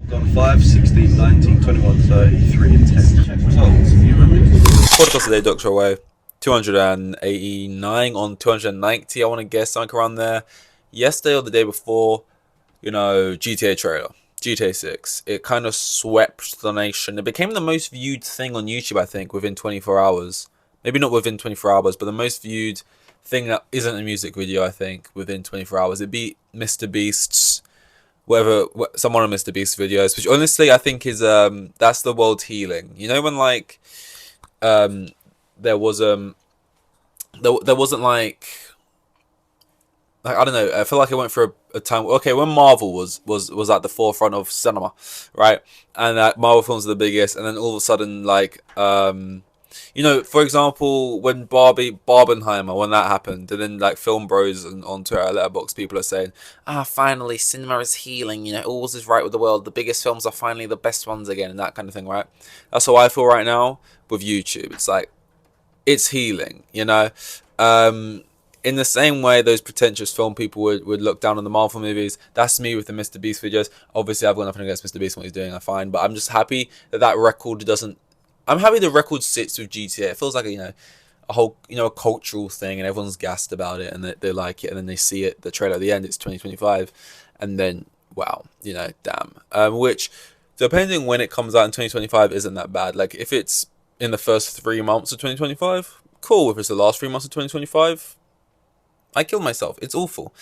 Gone 5, 16, 19, 21, 33, and 10. Check results. Podcast today, Dr. Away. 289 on 290, I want to guess, something around there. Yesterday or the day before, GTA trailer. GTA 6. It kind of swept the nation. It became the most viewed thing on YouTube, I think, within 24 hours. Maybe not within 24 hours, but the most viewed thing that isn't a music video, I think, within 24 hours. It beat Mr. Beast's someone of Mr. Beast's videos, which honestly I think is that's the world healing. You know when um there was there wasn't like I don't know. I feel like I went through a time. Okay, when Marvel was at the forefront of cinema, right? And Marvel films are the biggest, and then all of a sudden, for example, when Barbenheimer, when that happened, and then like Film Bros and on Twitter, Letterboxd, people are saying, finally, cinema is healing. All is right with the world. The biggest films are finally the best ones again, and that kind of thing, right? That's how I feel right now with YouTube. It's like it's healing, in the same way those pretentious film people would look down on the Marvel movies. That's me with the Mr. Beast videos. Obviously, I've got nothing against Mr. Beast and what he's doing. I find, but I'm just happy that record doesn't. I'm happy the record sits with GTA. It feels like a whole a cultural thing, and everyone's gassed about it, and they like it, and then they see it. The trailer at the end, it's 2025, and then wow, damn. Which depending when it comes out in 2025 isn't that bad. Like if it's in the first 3 months of 2025, cool. If it's the last 3 months of 2025. I killed myself. It's awful.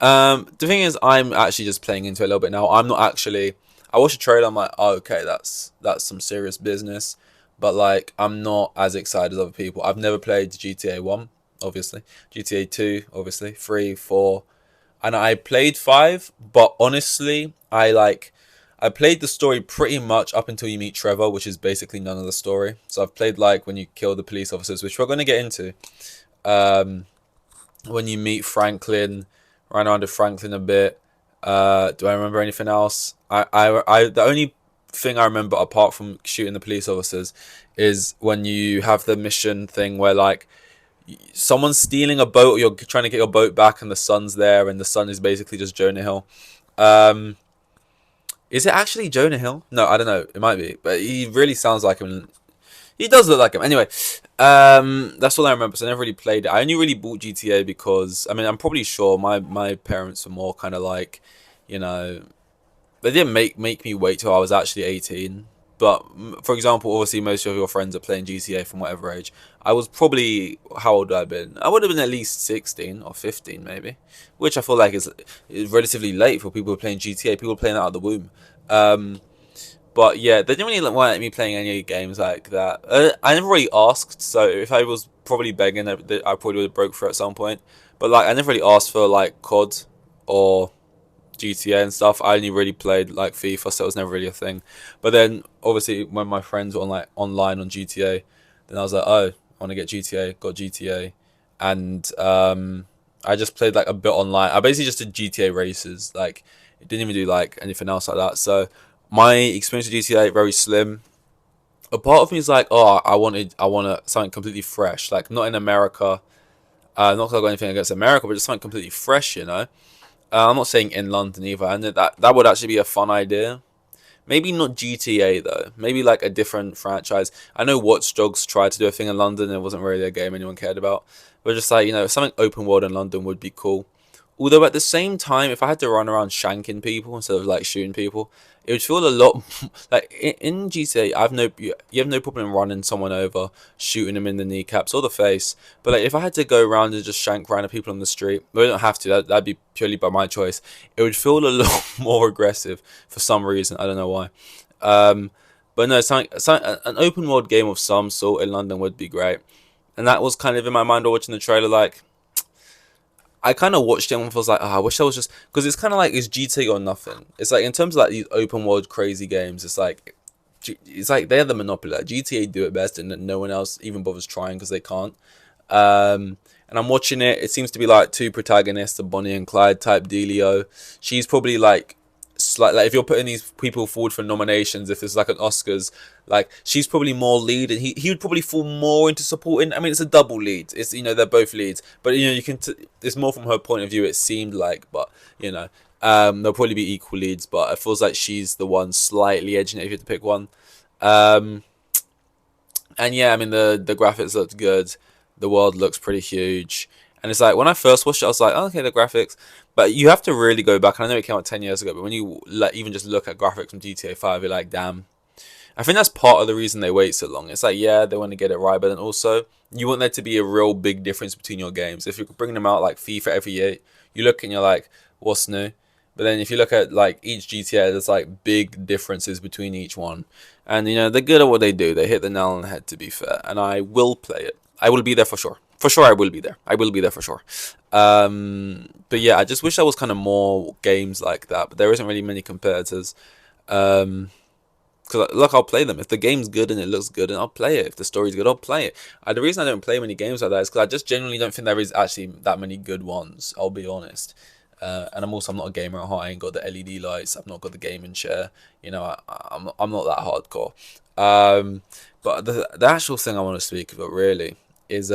The thing is, I'm actually just playing into it a little bit now. I'm not actually. I watched a trailer. I'm like, oh, okay, that's some serious business. But like, I'm not as excited as other people. I've never played GTA 1, obviously. GTA 2, obviously. 3, 4, and I played 5. But honestly, I played the story pretty much up until you meet Trevor, which is basically none of the story. So I've played like when you kill the police officers, which we're going to get into. When you meet Franklin, ran around with Franklin a bit. Do I remember anything else? The only thing I remember apart from shooting the police officers is when you have the mission thing where like someone's stealing a boat, or you're trying to get your boat back, and the sun's there, and the sun is basically just Jonah Hill. Is it actually Jonah Hill? No, I don't know. It might be, but he really sounds like him. He does look like him. Anyway, that's all I remember. So I never really played it. I only really bought GTA because, I'm probably sure my parents were more kind of like, they didn't make me wait till I was actually 18. But, for example, obviously most of your friends are playing GTA from whatever age. I was probably, how old would I have been? I would have been at least 16 or 15 maybe. Which I feel like is relatively late for people who are playing GTA. People playing out of the womb. But yeah, they didn't really want me playing any games like that. I never really asked, so if I was probably begging, I probably would have broke through at some point. But like, I never really asked for like COD or GTA and stuff. I only really played like FIFA, so it was never really a thing. But then obviously when my friends were online on GTA, then I was like, oh, I want to get GTA. Got GTA, and I just played like a bit online. I basically just did GTA races. Like, it didn't even do like anything else like that. So my experience with GTA very slim. A part of me is like, oh, I wanted something completely fresh, like not in America. Not because I got anything against America, but just something completely fresh, I'm not saying in London either, and that would actually be a fun idea. Maybe not GTA though. Maybe like a different franchise. I know Watch Dogs tried to do a thing in London, and it wasn't really a game anyone cared about. But just like something open world in London would be cool. Although at the same time, if I had to run around shanking people instead of like shooting people, it would feel a lot like in GTA. You have no problem running someone over, shooting them in the kneecaps or the face. But like if I had to go around and just shank random people on the street, well, I don't have to. That'd be purely by my choice. It would feel a lot more aggressive for some reason. I don't know why. But no, an open world game of some sort in London would be great. And that was kind of in my mind while watching the trailer, like. I kind of watched it and was like, I wish I was just... Because it's kind of like, it's GTA or nothing. It's like, in terms of like these open world crazy games, it's like they're the monopoly. Like, GTA do it best, and no one else even bothers trying because they can't. And I'm watching it. It seems to be like two protagonists, a Bonnie and Clyde type dealio. She's probably like like if you're putting these people forward for nominations, if it's like an Oscars, like she's probably more lead, and he would probably fall more into supporting. I mean, it's a double lead. It's they're both leads, but you can it's more from her point of view. It seemed like, but They'll probably be equal leads, but it feels like she's the one slightly edging it if you have to pick one. Um, and yeah, I mean the graphics looked good. The world looks pretty huge, and it's like when I first watched it, I was like, oh, okay, the graphics. But you have to really go back. And I know it came out 10 years ago, but when you like even just look at graphics from GTA 5, you're like, damn. I think that's part of the reason they wait so long. It's like, yeah, they want to get it right, but then also you want there to be a real big difference between your games. If you're bringing them out like FIFA every year, you look and you're like, what's new? But then if you look at like each GTA, there's like big differences between each one. And you know, they're good at what they do. They hit the nail on the head, to be fair. And I will play it. I will be there for sure. For sure, I will be there. I will be there for sure. But yeah, I just wish there was kind of more games like that. But there isn't really many competitors. Because look, I'll play them. If the game's good and it looks good, and I'll play it. If the story's good, I'll play it. The reason I don't play many games like that is because I just genuinely don't think there is actually that many good ones. I'll be honest. And I'm not a gamer at heart. I ain't got the LED lights. I've not got the gaming chair. You know, I'm not that hardcore. But the actual thing I want to speak about really is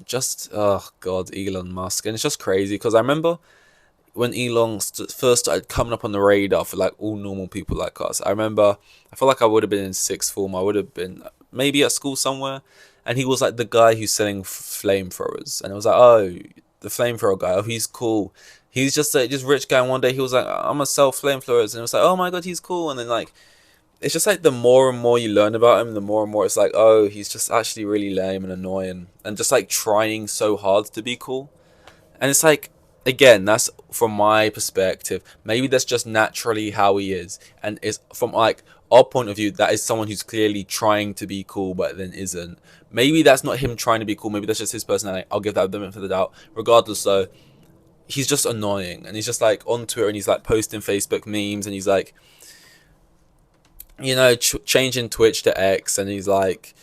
just, oh god, Elon Musk. And it's just crazy because I remember when Elon first started coming up on the radar for like all normal people like us. I remember I feel like I would have been in sixth form. I would have been maybe at school somewhere, and he was like the guy who's selling flamethrowers, and it was like, oh, the flamethrower guy. Oh, he's cool. He's just a just rich guy. And one day he was like, I'm gonna sell flamethrowers, and it was like, oh my god, he's cool. And then like, it's just like the more and more you learn about him, the more and more it's like, oh, he's just actually really lame and annoying, and just like trying so hard to be cool. And it's like, again, that's from my perspective. Maybe that's just naturally how he is, and it's from like our point of view. That is someone who's clearly trying to be cool, but then isn't. Maybe that's not him trying to be cool. Maybe that's just his personality. I'll give that the benefit of the doubt. Regardless, though, he's just annoying, and he's just like on Twitter, and he's like posting Facebook memes, and he's like, you know, changing Twitch to X, and he's like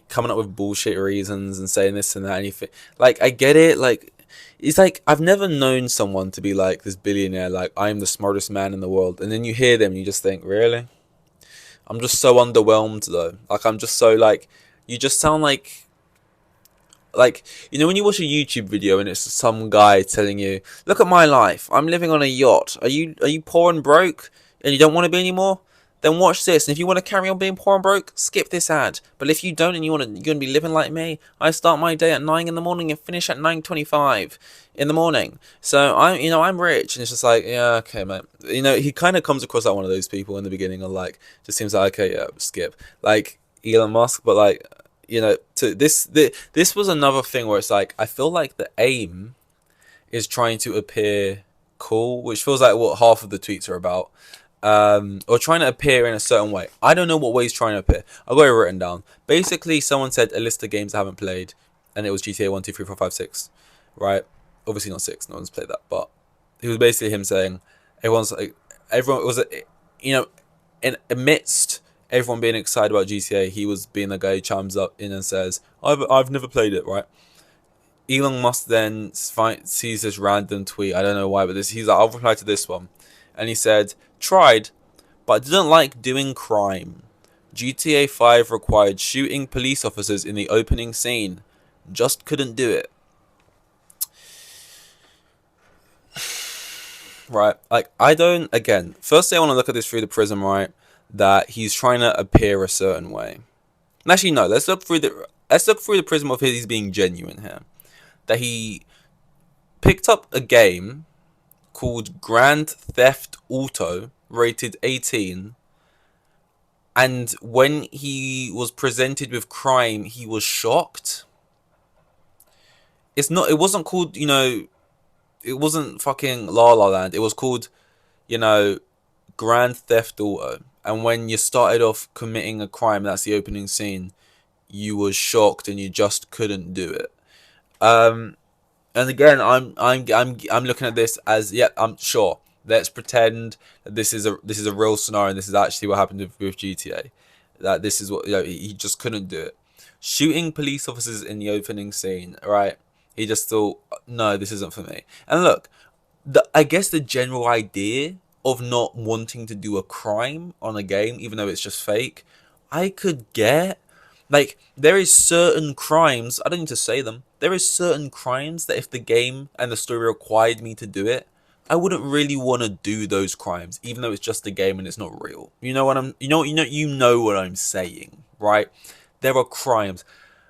coming up with bullshit reasons and saying this and that. And like, I get it, like. It's like, I've never known someone to be like this billionaire, like, I'm the smartest man in the world. And then you hear them and you just think, really? I'm just so underwhelmed, though. Like, I'm just so, like, you just sound like, you know, when you watch a YouTube video and it's some guy telling you, look at my life. I'm living on a yacht. Are you poor and broke and you don't want to be anymore? Then watch this. And if you want to carry on being poor and broke, skip this ad. But if you don't and you're going to be living like me, I start my day at 9 in the morning and finish at 9:25 in the morning. So I'm rich. And it's just like, yeah, okay, man. You know, he kind of comes across like one of those people in the beginning, of like, just seems like, okay, yeah, skip. Like Elon Musk, but like, you know, this was another thing where it's like, I feel like the aim is trying to appear cool, which feels like what half of the tweets are about. Or trying to appear in a certain way. I don't know what way he's trying to appear. I've got it written down. Basically, someone said a list of games I haven't played, and it was GTA 1, 2, 3, 4, 5, 6. Right? Obviously not 6. No one's played that. But it was basically him saying, everyone was, you know, amidst everyone being excited about GTA, he was being the guy who chimes up in and says, I've never played it, right? Elon Musk then sees this random tweet. I don't know why, but he's like, I'll reply to this one. And he said, tried, but didn't like doing crime. GTA 5 required shooting police officers in the opening scene. Just couldn't do it. Right, like, I don't, again, firstly I want to look at this through the prism, right, that he's trying to appear a certain way. And actually, no, let's look through the prism of he's being genuine here. That he picked up a game called Grand Theft Auto, rated 18, and when he was presented with crime, he was shocked. It wasn't called, you know, it wasn't fucking La La Land. It was called, you know, Grand Theft Auto. And when you started off committing a crime, that's the opening scene, you were shocked and you just couldn't do it. And again, I'm looking at this as, yeah, I'm sure. Let's pretend that this is a real scenario, and this is actually what happened with GTA. That this is what, you know, he just couldn't do it. Shooting police officers in the opening scene, right? He just thought, no, this isn't for me. And look, I guess the general idea of not wanting to do a crime on a game, even though it's just fake, I could get. Like, there is certain crimes, I don't need to say them, there is certain crimes that if the game and the story required me to do it, I wouldn't really want to do those crimes, even though it's just a game and it's not real. You know what I'm, you know what I'm saying, right? There are crimes.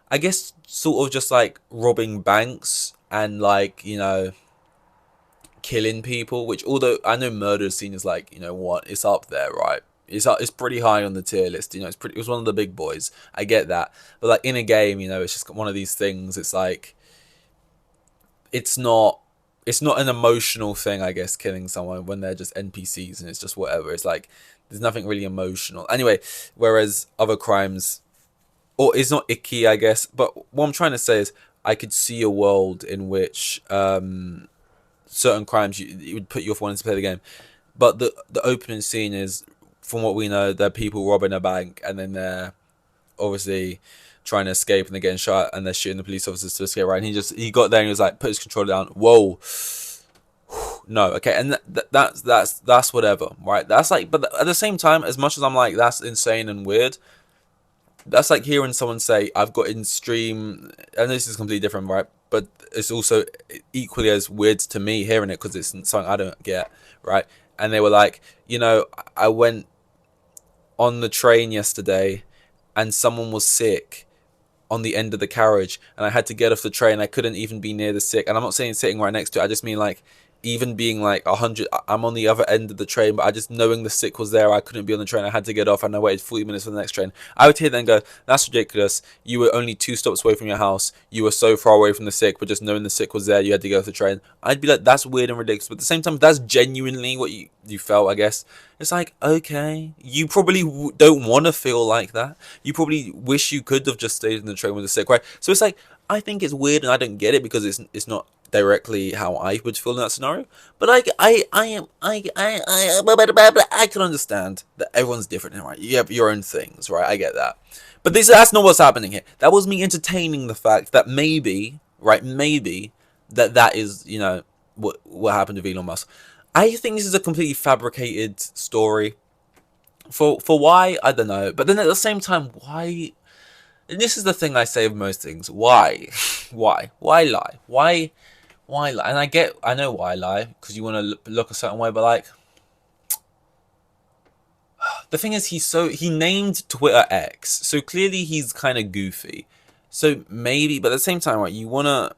I guess sort of just like robbing banks and like, killing people, which although I know murder is seen as like, what, it's up there, right? It's pretty high on the tier list, it was one of the big boys. I get that. But like in a game, it's just one of these things. It's like it's not an emotional thing, I guess, killing someone when they're just NPCs and it's just whatever. It's like there's nothing really emotional. Anyway, whereas other crimes, or it's not icky, I guess. But what I'm trying to say is, I could see a world in which certain crimes it would put you off wanting to play the game. But the opening scene is, from what we know, they're people robbing a bank and then they're obviously trying to escape and they're getting shot and they're shooting the police officers to escape, right? And he got there and he was like, put his controller down. Whoa. No, okay, and that's whatever, right? That's like, but at the same time, as much as I'm like, that's insane and weird, that's like hearing someone say, I've got in stream, and this is completely different, right? But it's also equally as weird to me hearing it because it's something I don't get, right? And they were like, I went on the train yesterday and someone was sick on the end of the carriage and I had to get off the train. I couldn't even be near the sick. And I'm not saying sitting right next to it. I just mean like even being like 100, I'm on the other end of the train, but I just knowing the sick was there, I couldn't be on the train. I had to get off and I waited 40 minutes for the next train. I would hear then go, that's ridiculous. You were only 2 stops away from your house. You were so far away from the sick, but just knowing the sick was there, you had to get off the train. I'd be like, that's weird and ridiculous. But at the same time, that's genuinely what you felt, I guess. It's like, okay, you probably don't want to feel like that. You probably wish you could have just stayed in the train with the sick, right? So it's like, I think it's weird and I don't get it because it's not directly how I would feel in that scenario. But I can understand that everyone's different, right? You have your own things, right? I get that. But that's not what's happening here. That was me entertaining the fact that maybe, right, maybe that is, what happened to Elon Musk. I think this is a completely fabricated story. For why, I don't know. But then at the same time, why? And this is the thing I say of most things. Why? Why lie? Why lie? And I know why lie, because you want to look a certain way, but like, the thing is, he named Twitter X, so clearly he's kind of goofy. So maybe, but at the same time, right, you want to,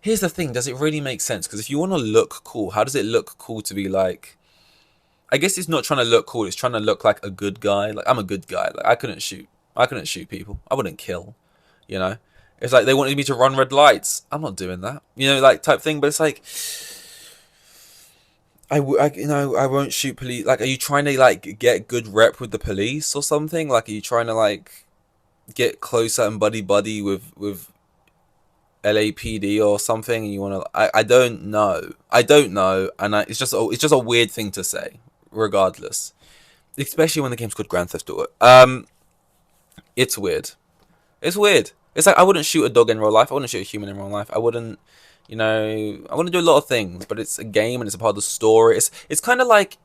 here's the thing, does it really make sense? Because if you want to look cool, how does it look cool to be like, I guess it's not trying to look cool, it's trying to look like a good guy. Like, I'm a good guy. Like, I couldn't shoot people. I wouldn't kill, you know? It's like they wanted me to run red lights. I'm not doing that, like type thing. But it's like, I won't shoot police. Like, are you trying to like get good rep with the police or something? Like, are you trying to like get closer and buddy with LAPD or something? And you want to? I don't know. And it's just a weird thing to say, regardless. Especially when the game's called Grand Theft Auto. It's weird. It's weird. It's like I wouldn't shoot a dog in real life. I wouldn't shoot a human in real life. I wouldn't do a lot of things. But it's a game and it's a part of the story. It's kind of like,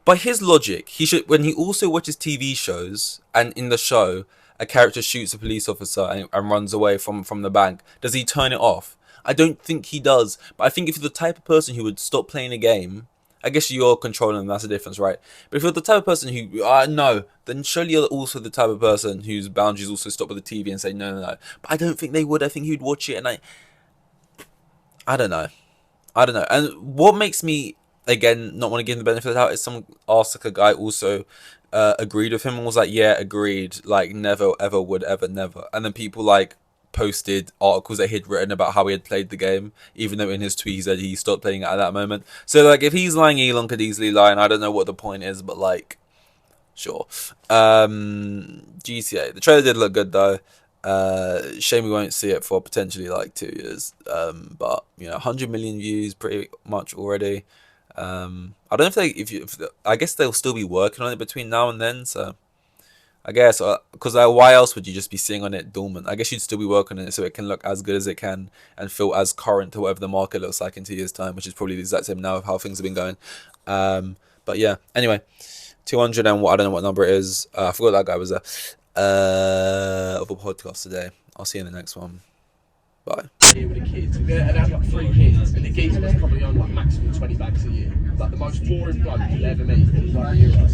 by his logic, he should, when he also watches TV shows and in the show a character shoots a police officer and runs away from the bank, does he turn it off? I don't think he does. But I think if you're the type of person who would stop playing a game, I guess you're controlling them, that's the difference, right? But if you're the type of person who, no, then surely you're also the type of person whose boundaries also stop with the TV and say, no. But I don't think they would. I think he'd watch it and I don't know. And what makes me, again, not want to give him the benefit of the doubt is someone asked, like, a guy also agreed with him and was like, yeah, agreed. Like, never, ever, would, ever, never. And then people, like, posted articles that he'd written about how he had played the game, even though in his tweet he said he stopped playing it at that moment. So like, if he's lying, Elon could easily lie, and I don't know what the point is, but like, sure. GTA, the trailer did look good though. Shame we won't see it for potentially like 2 years. But 100 million views pretty much already. I don't know if I guess they'll still be working on it between now and then, so I guess, because why else would you just be sitting on it dormant? I guess you'd still be working on it so it can look as good as it can and feel as current to whatever the market looks like in 2 years' time, which is probably the exact same now of how things have been going. But yeah, anyway, 200 and what, I don't know what number it is. I forgot that guy was there. Of a podcast today. I'll see you in the next one. Bye. Here with the kids, and they had like 3 kids, and the geezer was probably on like maximum 20 bags a year. Like the most boring bloke you'll ever meet. He was like a hero.